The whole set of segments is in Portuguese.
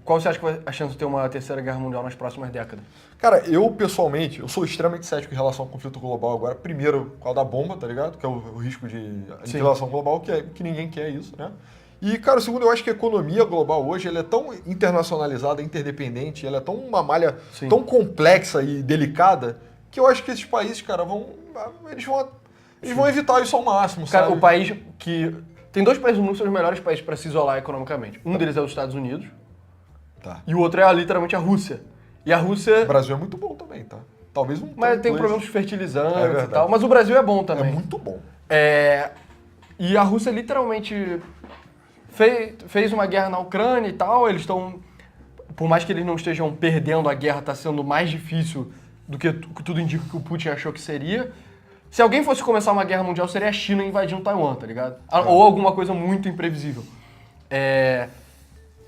qual você acha que vai a chance de ter uma terceira guerra mundial nas próximas décadas? Cara, eu pessoalmente, eu sou extremamente cético em relação ao conflito global agora. Primeiro, por causa da bomba, tá ligado? Que é o risco de aniquilação global, que ninguém quer isso, né? E, cara, segundo, eu acho que a economia global hoje ela é tão internacionalizada, interdependente, ela é tão uma malha tão complexa e delicada, que eu acho que esses países, cara, eles vão evitar isso ao máximo, Cara, sabe? o país que... Tem dois países no mundo que são os melhores países para se isolar economicamente. Um deles é os Estados Unidos, Tá. e o outro é literalmente a Rússia. E a Rússia... O Brasil é muito bom também, tá? Talvez um... Mas tem dois. problemas de fertilizantes verdade. e tal. Mas o Brasil é bom É também. muito bom. E a Rússia literalmente fez uma guerra na Ucrânia e tal. Eles estão... Por mais que eles não estejam perdendo a guerra, está sendo mais difícil do que tudo indica que o Putin achou que seria. Se alguém fosse começar uma guerra mundial, seria a China invadindo Taiwan, tá ligado? Ou alguma coisa muito imprevisível.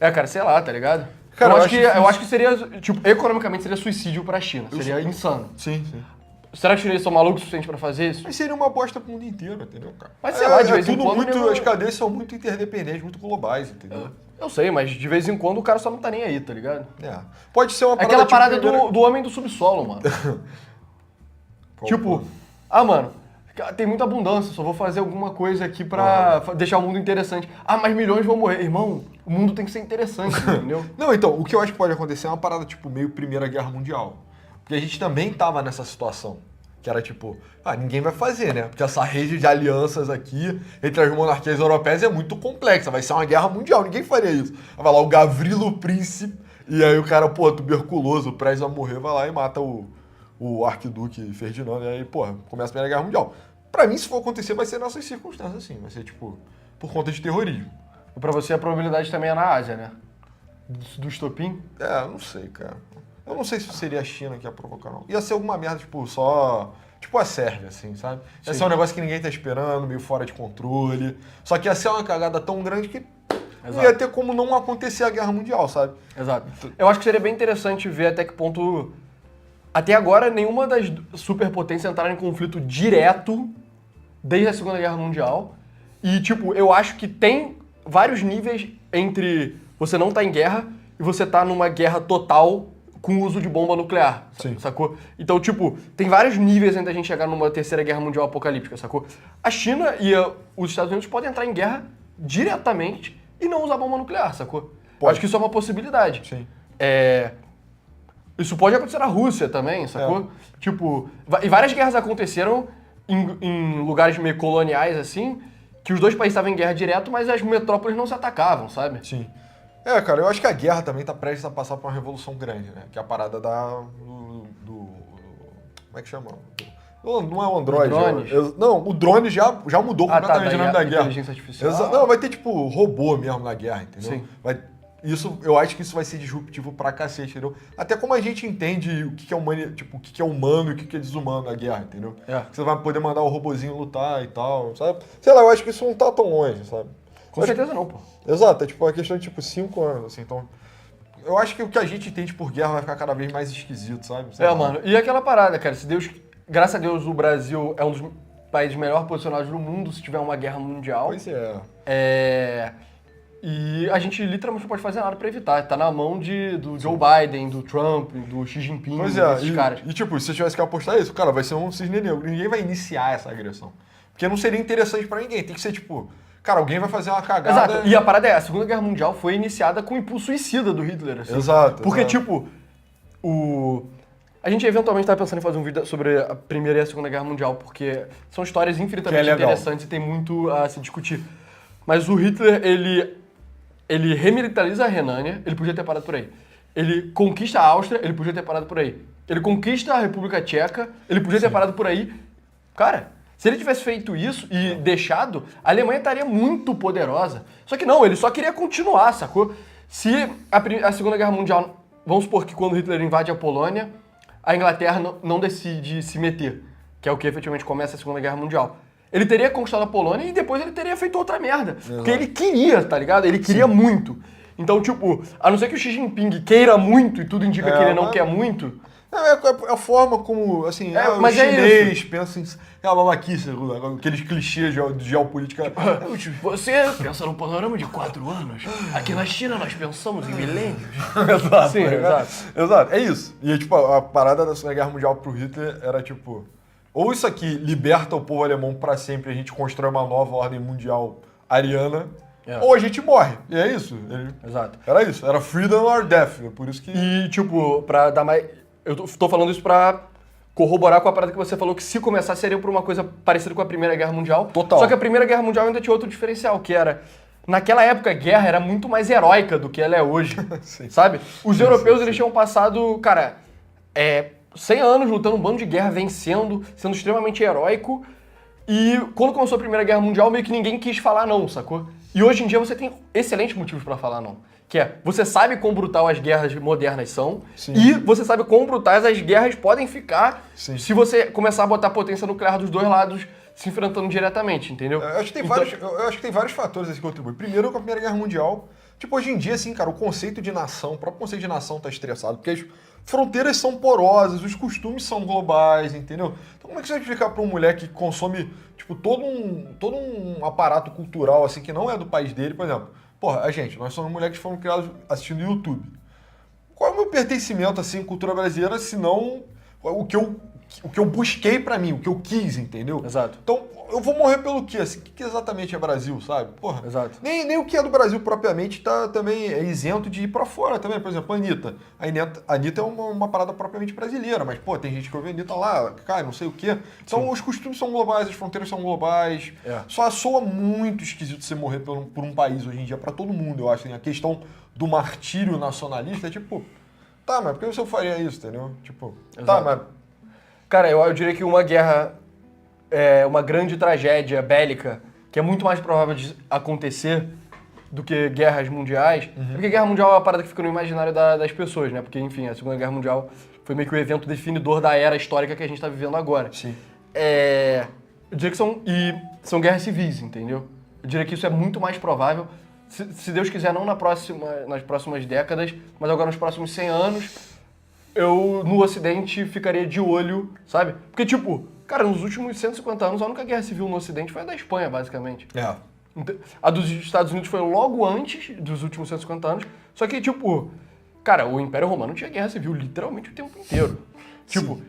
Cara, sei lá, tá ligado? Cara, eu acho que seria, tipo, economicamente seria suicídio pra China. Seria insano. Sim. Será que os chineses são malucos o suficiente pra fazer isso? Mas seria uma bosta pro mundo inteiro, entendeu, cara? Mas sei lá, de vez em tudo quando... muito, as cadeias são muito interdependentes, muito globais, entendeu? Eu sei, mas de vez em quando o cara só não tá nem aí, tá ligado? Pode ser uma parada Aquela tipo parada primeira- do homem do subsolo, mano. Tipo, mano, tem muita abundância, só vou fazer alguma coisa aqui pra deixar o mundo interessante. Mas milhões vão morrer. Irmão, o mundo tem que ser interessante, entendeu? Não, então, o que eu acho que pode acontecer é uma parada tipo meio Primeira Guerra Mundial. Porque a gente também tava nessa situação. Que era tipo, ninguém vai fazer, né? Porque essa rede de alianças aqui entre as monarquias europeias é muito complexa. Vai ser uma guerra mundial, ninguém faria isso. Aí vai lá o Gavrilo Príncipe, e aí o cara, tuberculoso, prestes a morrer, vai lá e mata o arquiduque Ferdinando. E aí, começa a Primeira Guerra Mundial. Pra mim, se for acontecer, vai ser nessas circunstâncias, assim. Vai ser, tipo, por conta de terrorismo. E pra você a probabilidade também é na Ásia, né? Do estopim? Eu não sei, cara. Eu não sei se seria a China que ia provocar, não. Ia ser alguma merda, tipo, só... Tipo a Sérvia, assim, sabe? Ia ser um negócio que ninguém tá esperando, meio fora de controle. Só que ia ser uma cagada tão grande que não ia ter como não acontecer a Guerra Mundial, sabe? Exato. Eu acho que seria bem interessante ver até que ponto... Até agora, nenhuma das superpotências entraram em conflito direto desde a Segunda Guerra Mundial. E, tipo, eu acho que tem vários níveis entre você não tá em guerra e você tá numa guerra total com o uso de bomba nuclear, sacou? Então, tipo, tem vários níveis antes da gente chegar numa terceira guerra mundial apocalíptica, sacou? A China e os Estados Unidos podem entrar em guerra diretamente e não usar bomba nuclear, sacou? Eu acho que isso é uma possibilidade. Sim. Isso pode acontecer na Rússia também, sacou? Tipo, e várias guerras aconteceram em lugares meio coloniais, assim, que os dois países estavam em guerra direto, mas as metrópoles não se atacavam, sabe? Sim. Cara, eu acho que a guerra também tá prestes a passar por uma revolução grande, né? Que é a parada do como é que chama? Não é o Android. Não, o drone já mudou completamente a dinâmica da guerra. Inteligência artificial. Não, vai ter, tipo, robô mesmo na guerra, entendeu? Sim. Eu acho que isso vai ser disruptivo pra cacete, entendeu? Até como a gente entende o que é humano, tipo, o que é humano e o que é desumano na guerra, entendeu? Você vai poder mandar o robozinho lutar e tal, sabe? Sei lá, eu acho que isso não tá tão longe, sabe? Com certeza não, pô. Exato, é tipo uma questão de, tipo, 5 anos, assim, então... Eu acho que o que a gente entende por guerra vai ficar cada vez mais esquisito, sabe? Mano, e aquela parada, cara, graças a Deus o Brasil é um dos países melhor posicionados no mundo se tiver uma guerra mundial. Pois é. E a gente literalmente não pode fazer nada pra evitar. Tá na mão do Joe Biden, do Trump, do Xi Jinping, desses caras. E tipo, se eu tivesse que apostar isso, cara, vai ser um cisne negro. Ninguém vai iniciar essa agressão. Porque não seria interessante pra ninguém. Tem que ser tipo, cara, alguém vai fazer uma cagada... Exato. E a parada a Segunda Guerra Mundial foi iniciada com o impulso suicida do Hitler, assim. Exato. Porque, tipo, a gente eventualmente tá pensando em fazer um vídeo sobre a Primeira e a Segunda Guerra Mundial, porque são histórias infinitamente interessantes e tem muito a se discutir. Mas o Hitler, ele remilitariza a Renânia, ele podia ter parado por aí. Ele conquista a Áustria, ele podia ter parado por aí. Ele conquista a República Tcheca, ele podia ter parado por aí. Cara, se ele tivesse feito isso e deixado, a Alemanha estaria muito poderosa. Só que não, ele só queria continuar, sacou? Se a Segunda Guerra Mundial, vamos supor que quando Hitler invade a Polônia, a Inglaterra não decide se meter, que é o que efetivamente começa a Segunda Guerra Mundial. Ele teria conquistado a Polônia e depois ele teria feito outra merda. Porque ele queria, tá ligado? Ele queria muito. Então, tipo, a não ser que o Xi Jinping queira muito e tudo indica que ele não quer muito... É a forma como, assim, o mas chinês pensa em... É uma babaquice, aqueles clichês de geopolítica. Você pensa num panorama de 4 anos? Aqui na China nós pensamos em milênios. Exato. Sim, exato. É isso. E, tipo, a parada da Segunda Guerra Mundial pro Hitler era, tipo... Ou isso aqui liberta o povo alemão pra sempre, a gente constrói uma nova ordem mundial ariana, ou a gente morre. E é isso. Exato. Era isso. Era freedom or death. Por isso que... E, tipo, pra dar mais... Eu tô falando isso pra corroborar com a parada que você falou, que se começar seria por uma coisa parecida com a Primeira Guerra Mundial. Total. Só que a Primeira Guerra Mundial ainda tinha outro diferencial, que era... Naquela época, a guerra era muito mais heróica do que ela é hoje, sabe? Os europeus, eles tinham passado, cara, 100 anos lutando um bando de guerra, vencendo, sendo extremamente heróico. E quando começou a Primeira Guerra Mundial, meio que ninguém quis falar não, sacou? E hoje em dia você tem excelentes motivos pra falar não. Que é, você sabe quão brutal as guerras modernas são, e você sabe quão brutais as guerras podem ficar se você começar a botar potência nuclear dos dois lados se enfrentando diretamente, entendeu? Eu acho que tem vários fatores assim, que contribuem. Primeiro, com a Primeira Guerra Mundial, tipo, hoje em dia, assim, cara, o conceito de nação, o próprio conceito de nação tá estressado, porque as fronteiras são porosas, os costumes são globais, entendeu? Então como é que você vai explicar pra um moleque que consome, tipo, todo um aparato cultural, assim, que não é do país dele, por exemplo? Porra, nós somos moleques que foram criados assistindo YouTube. Qual é o meu pertencimento, assim, cultura brasileira, se não o que eu busquei pra mim, o que eu quis, entendeu? Exato. Então, eu vou morrer pelo quê? Assim, o que exatamente é Brasil, sabe? Porra. Exato. Nem o que é do Brasil propriamente também é isento de ir pra fora também. Por exemplo, a Anitta. A Anitta é uma parada propriamente brasileira, mas, pô, tem gente que ouve a Anitta lá, cai, não sei o quê. Então, os costumes são globais, as fronteiras são globais. Só soa muito esquisito você morrer por um país hoje em dia, pra todo mundo, eu acho. Assim, a questão do martírio nacionalista é tipo, tá, mas por que eu faria isso, entendeu? Tipo, tá, mas... Cara, eu diria que uma guerra, uma grande tragédia bélica, que é muito mais provável de acontecer do que guerras mundiais, porque guerra mundial é uma parada que fica no imaginário das pessoas, né? Porque, enfim, a Segunda Guerra Mundial foi meio que o evento definidor da era histórica que a gente tá vivendo agora. Sim. Eu diria que são guerras civis, entendeu? Eu diria que isso é muito mais provável, se Deus quiser, não nas próximas décadas, mas agora nos próximos 100 anos, eu, no Ocidente, ficaria de olho, sabe? Porque, tipo, cara, nos últimos 150 anos, a única guerra civil no Ocidente foi a da Espanha, basicamente. A dos Estados Unidos foi logo antes dos últimos 150 anos, só que, tipo, cara, o Império Romano tinha guerra civil literalmente o tempo inteiro. Tipo,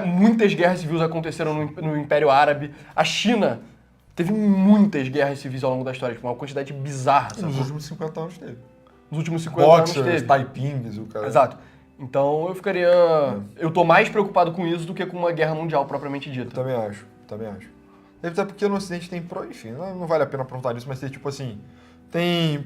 muitas guerras civis aconteceram no Império Árabe. A China teve muitas guerras civis ao longo da história, tipo, uma quantidade bizarra. Nos últimos 50 anos teve. Nos últimos 50 anos teve. Taipings, o cara. Exato. Então eu ficaria... Eu tô mais preocupado com isso do que com uma guerra mundial propriamente dita. Também acho. Até porque no Ocidente tem... Enfim, não vale a pena perguntar isso, mas tem tipo assim... Tem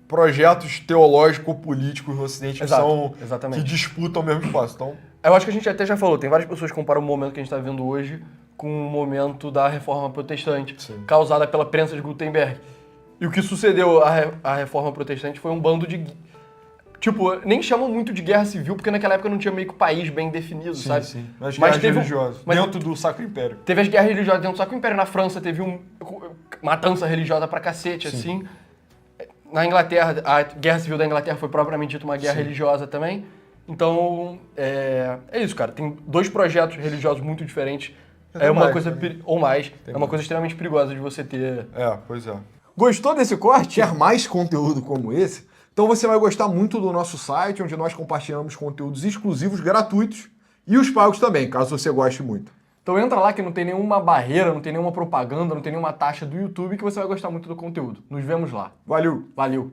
projetos teológico-políticos no Ocidente que disputam o mesmo espaço. Então... Eu acho que a gente até já falou, tem várias pessoas que comparam o momento que a gente tá vivendo hoje com o momento da Reforma Protestante, causada pela prensa de Gutenberg. E o que sucedeu à Reforma Protestante foi um bando de... Tipo, nem chamam muito de guerra civil, porque naquela época não tinha meio que país bem definido, sabe? Sim. Mas teve religiosas, dentro do Sacro Império. Teve as guerras religiosas dentro do Sacro Império. Na França teve matança religiosa pra cacete, assim. Na Inglaterra, a Guerra Civil da Inglaterra foi propriamente dito uma guerra religiosa também. Então, é isso, cara. Tem 2 projetos religiosos muito diferentes. Ou mais. É uma coisa extremamente perigosa de você ter. Pois é. Gostou desse corte? Quer mais conteúdo como esse? Então você vai gostar muito do nosso site, onde nós compartilhamos conteúdos exclusivos, gratuitos, e os pagos também, caso você goste muito. Então entra lá que não tem nenhuma barreira, não tem nenhuma propaganda, não tem nenhuma taxa do YouTube, que você vai gostar muito do conteúdo. Nos vemos lá. Valeu! Valeu!